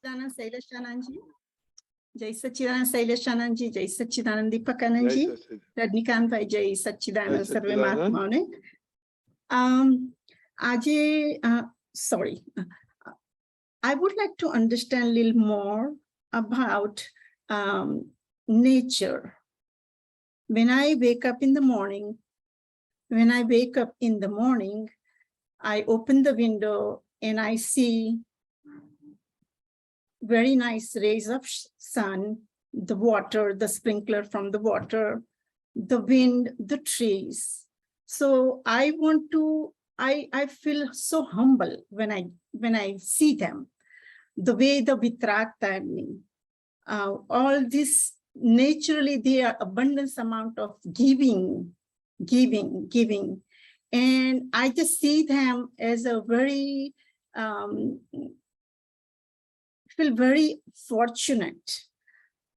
Sachchidanand Shaileshanandji. Jai Sachchidanand Shaileshanandji, Jai Sachchidanand Deepakanandji, Rajnikant Bhai, Jai Sachchidanand Sarve Mahatmaone. Sorry, I would like to understand a little more about nature. When I wake up in the morning, I open the window and I see very nice rays of sun, the water, the sprinkler from the water, the wind, the trees. So I feel so humble when I see them. The way the Vitrakta in me, all this naturally there are abundance amount of giving. And I just see them as a very, feel very fortunate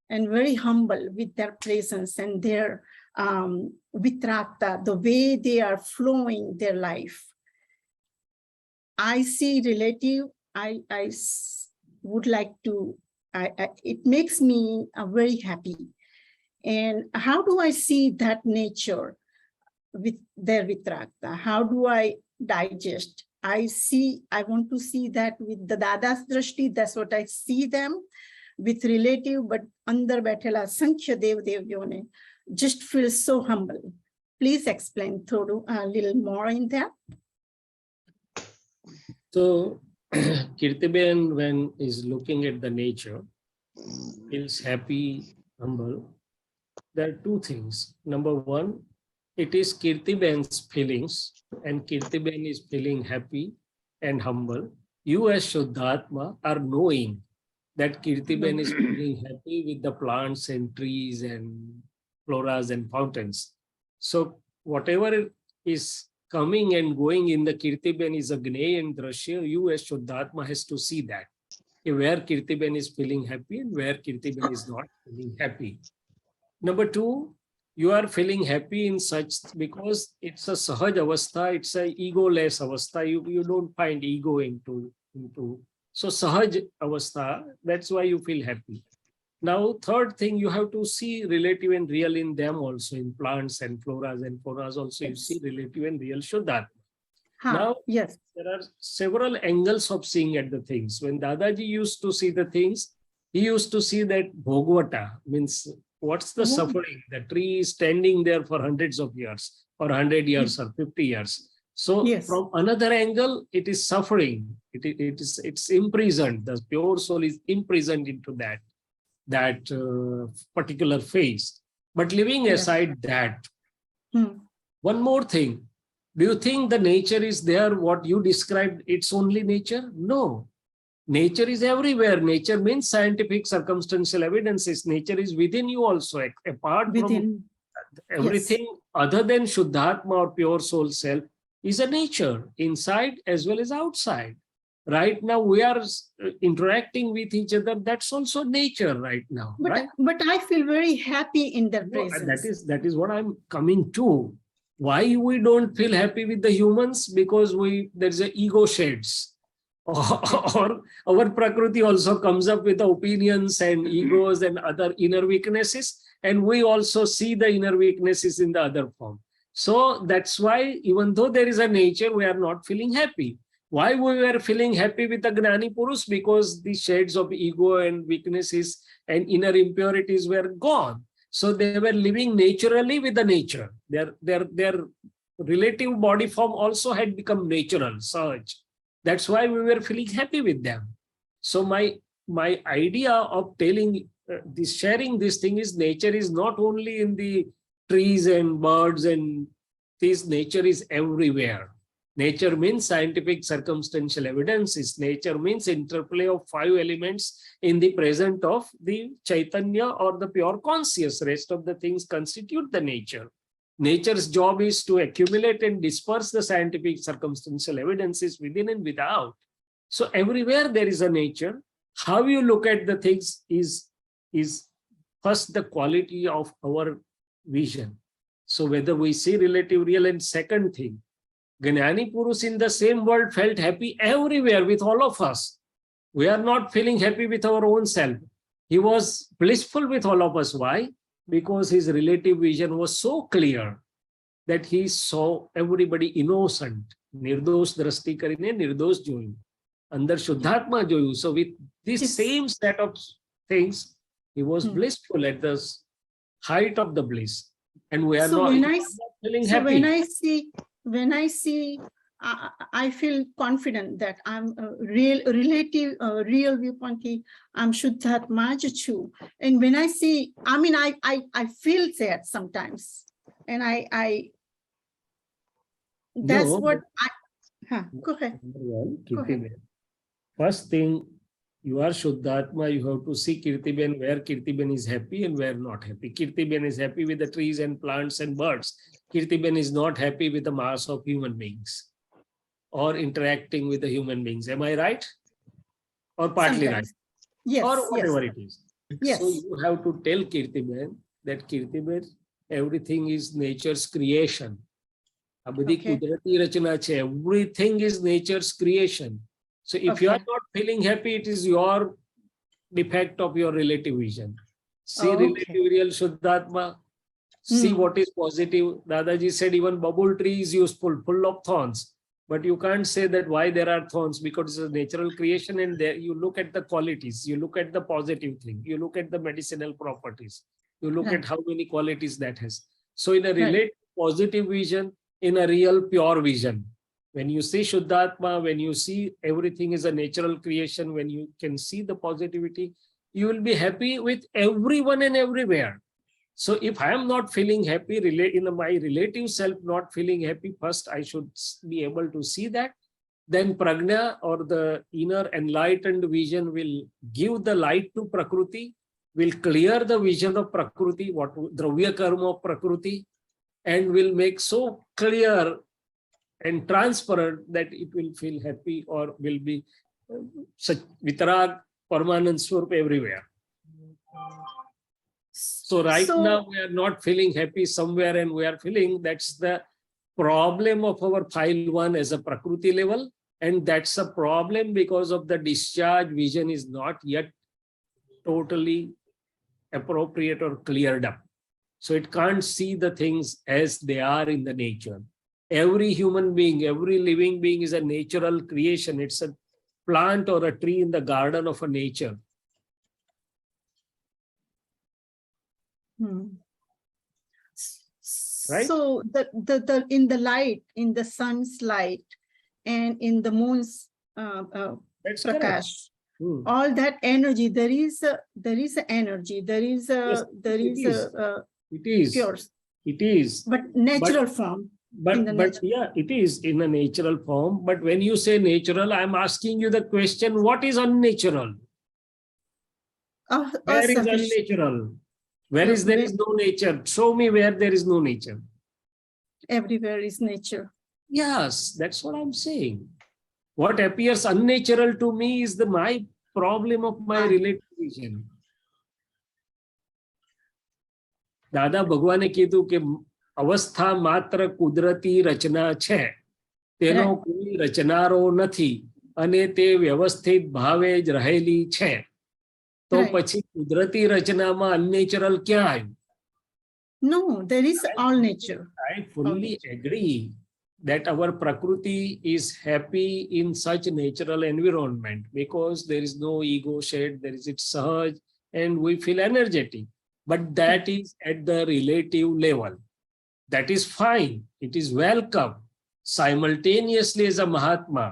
and very humble with their presence and their Vitrakta, the way they are flowing their life. I see relative, I would like to, it makes me very happy. And how do I see that nature with their Vitrakta? How do I digest? I want to see that with the Dada's Drashti, that's what I see them with relative, but under Baithela Sankhya Dev Devyone, just feel so humble. Please explain Thodu a little more in that. So Kirtiben, when is looking at the nature, feels happy, humble. There are two things. Number one, it is Kirtiben's feelings, and Kirtiben is feeling happy and humble. You as Shuddhatma are knowing that Kirtiben is feeling happy with the plants and trees and floras and fountains. So whatever is coming and going in the Kirtiben is a Gney and Drashya. You as Shuddhatma has to see that. Where Kirtiben is feeling happy and where Kirtiben is not feeling happy. Number two, you are feeling happy in such because it's a Sahaj Avastha, it's a ego-less Avastha. You don't find ego into. So Sahaj Avastha, that's why you feel happy. Now, third thing, you have to see relative and real in them also, in plants and floras also, you see relative and real Shuddhatma. Now, yes, there are several angles of seeing at the things. When Dadaji used to see the things, he used to see that Bhogvata, means what's the suffering? The tree is standing there for hundreds of years, or 100 years, or 50 years. So from another angle, it is suffering. It's imprisoned. The pure soul is imprisoned into that particular phase. But leaving aside that, one more thing. Do you think the nature is there, what you described, it's only nature? No. Nature is everywhere. Nature means scientific circumstantial evidences. Nature is within you also, apart from everything other than Shuddhatma or pure soul self is a nature, inside as well as outside. Right now we are interacting with each other. That's also nature right now. But I feel very happy in their presence. That is what I'm coming to. Why we don't feel happy with the humans? Because there's an ego shades. Or our Prakriti also comes up with opinions and egos and other inner weaknesses. And we also see the inner weaknesses in the other form. So that's why even though there is a nature, we are not feeling happy. Why we were feeling happy with the Gnani Purus? Because the shades of ego and weaknesses and inner impurities were gone. So they were living naturally with the nature. Their relative body form also had become natural, such. That's why we were feeling happy with them. So my idea of sharing this thing is nature is not only in the trees and birds and this, nature is everywhere. Nature means scientific circumstantial evidences. Nature means interplay of 5 elements in the present of the Chaitanya or the pure conscious. Rest of the things constitute the nature. Nature's job is to accumulate and disperse the scientific circumstantial evidences within and without. So everywhere there is a nature. How you look at the things is first the quality of our vision. So whether we see relative, real, and second thing, Gnani Purus in the same world felt happy everywhere with all of us. We are not feeling happy with our own self. He was blissful with all of us. Why? Because his relative vision was so clear that he saw everybody innocent. Nirdosh drashti karine nirdosh joyu. Under Shuddhatma joyu. So with this same set of things, he was blissful at the height of the bliss. And we are not feeling happy. When I see, I feel confident that I'm a real viewpoint. I'm Shuddhatma Chu. And when I see, I feel sad sometimes. And that's what go ahead. Go ahead. First thing, you are Shuddhatma, you have to see Kirtiben, where Kirtiben is happy and where not happy. Kirtiben is happy with the trees and plants and birds. Kirtiben is not happy with the mass of human beings or interacting with the human beings. Am I right? Or partly right? Yes. Or whatever it is. Yes. So you have to tell Kirtiben that Kirtiben, everything is nature's creation. Everything is nature's creation. So if you are not feeling happy, it is your defect of your relative vision. See relative real Shuddhatma. See what is positive. Dadaji said even bubble tree is useful, full of thorns. But you can't say that why there are thorns, because it's a natural creation, and there you look at the qualities, you look at the positive thing, you look at the medicinal properties, you look at how many qualities that has. So in a relative positive vision, in a real pure vision, when you see Shuddhatma, when you see everything is a natural creation, when you can see the positivity, you will be happy with everyone and everywhere. So if I am not feeling happy, in my relative self not feeling happy, first I should be able to see that. Then Prajna, or the inner enlightened vision, will give the light to Prakriti, will clear the vision of Prakriti, what Dravya Karma of Prakriti, and will make so clear and transparent that it will feel happy, or will be such Vitarag, Paramanand Swarup everywhere. So now we are not feeling happy somewhere, and we are feeling that's the problem of our file 1 as a Prakriti level. And that's a problem because of the discharge vision is not yet totally appropriate or cleared up. So it can't see the things as they are in the nature. Every human being, every living being is a natural creation. It's a plant or a tree in the garden of a nature. Right? So the in the light, in the sun's light, and in the moon's prakash, all that energy, there is energy, it is but natural form. Yeah, it is in a natural form. But when you say natural, I'm asking you the question: what is unnatural? Where is unnatural? Where is there is no nature? Show me where there is no nature. Everywhere is nature. Yes, that's what I'm saying. What appears unnatural to me is my problem of my relative vision. Dada Bhagwane kidhu ke avastha matra kudrati rachna છે. તેનો કોઈ રચનારો નથી અને તે વ્યવસ્થિત ભાવે જ રહેલી છે. તો પછી કુદરતી રચનામાં unnatural ક્યાં આવ્યું? No, there is all nature. I fully agree that our Prakriti is happy in such natural environment because there is no ego shed, there is its sahaj, and we feel energetic. But that is at the relative level. That is fine. It is welcome. Simultaneously, as a Mahatma,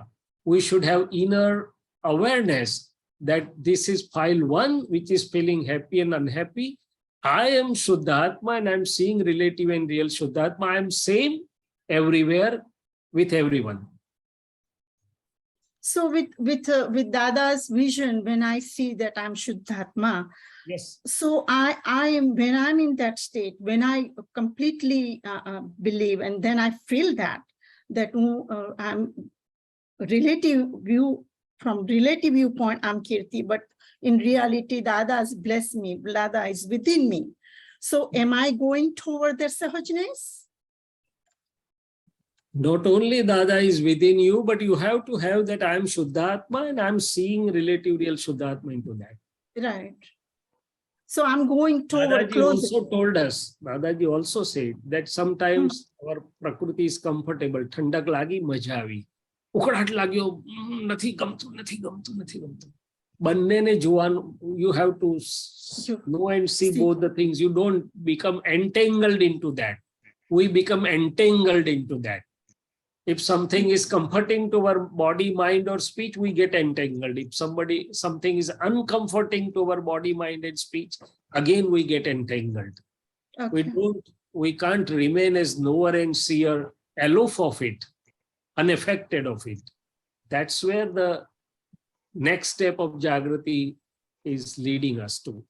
we should have inner awareness that this is file 1, which is feeling happy and unhappy. I am Shuddhatma and I'm seeing relative and real Shuddhatma. I am same everywhere with everyone. So with Dada's vision, when I see that I'm Shuddhatma, yes. So I am, when I'm in that state, when I completely believe, and then I feel that I'm relative view, from relative viewpoint, I'm Kirti, but in reality, Dada has blessed me. Dada is within me. So am I going toward their sahajness? Not only Dada is within you, but you have to have that I am Shuddhatma and I am seeing relative real Shuddhatma into that. Right. So I'm going toward Dadaji closer. also told us, Dadaji also said that sometimes our Prakriti is comfortable. Thandak lagi, maja avi. Ukhadat lagyo, nathi gamtu, nathi gamtu, nathi gamtu. Bannene joવાનું, you have to know and see both the things. You don't become entangled into that. We become entangled into that. If something is comforting to our body, mind, or speech, we get entangled. If something is uncomforting to our body, mind, and speech, again we get entangled. Okay. We can't remain as knower and seer, aloof of it, unaffected of it. That's where the next step of Jagrati is leading us to.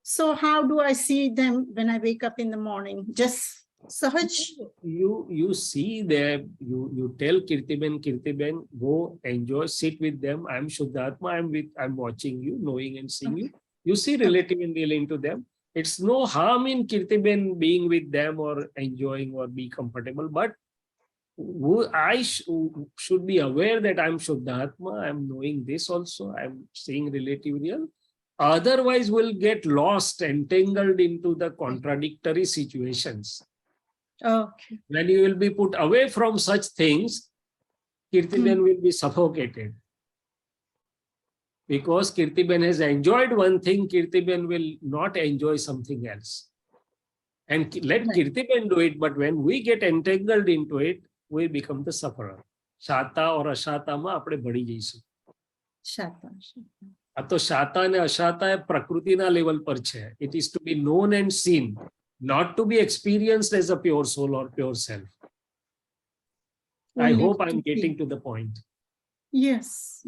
So how do I see them when I wake up in the morning? Just Sahaj? You see them, you tell Kirtiben, go enjoy, sit with them. I'm Shuddhatma, I'm watching you, knowing and seeing you. You see relative and real into them. It's no harm in Kirtiben being with them or enjoying or be comfortable, but I should be aware that I'm Shuddhatma, I'm knowing this also, I'm seeing relative real. Otherwise, we'll get lost, entangled into the contradictory situations. Okay. When you will be put away from such things, Kirtiben will be suffocated. Because Kirtiben has enjoyed one thing, Kirtiben will not enjoy something else. And let Kirtiben do it, but when we get entangled into it, we become the sufferer. Shata or Ashata ma apne badi jaisu. Shata. આ તો શાતા અને અશાતા એ પ્રકૃતિના level પર છે. It is to be known and seen, not to be experienced as a pure soul or pure self. I hope I'm getting to the point. Yes.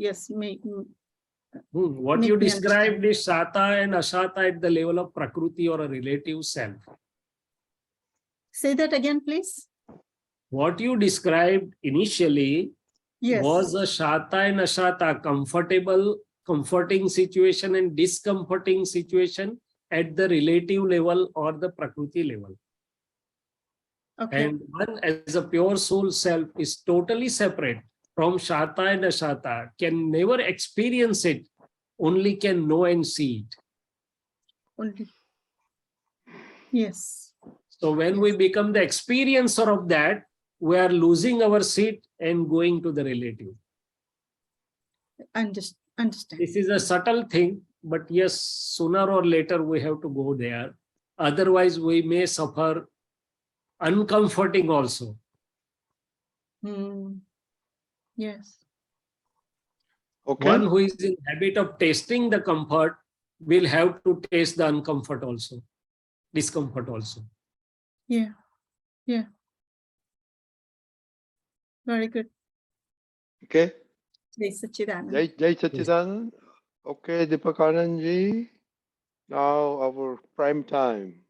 What you described is Shata and Ashata at the level of Prakriti or a relative self. Say that again, please. What you described initially was a Shata and Ashata, comforting situation and discomforting situation at the relative level or the Prakriti level. Okay. And one as a pure soul self is totally separate from Shata and Ashata, can never experience it, only can know and see it. Only. Yes. So when we become the experiencer of that, we are losing our seat and going to the relative. Understand. This is a subtle thing, but yes, sooner or later we have to go there. Otherwise, we may suffer uncomforting also. Yes. Okay. One who is in habit of tasting the comfort will have to taste the uncomfort also, discomfort also. Yeah. Very good. Okay. Jai Sachidanand. Jai Sachidanand. Okay, Deepakanandji. Now our prime time.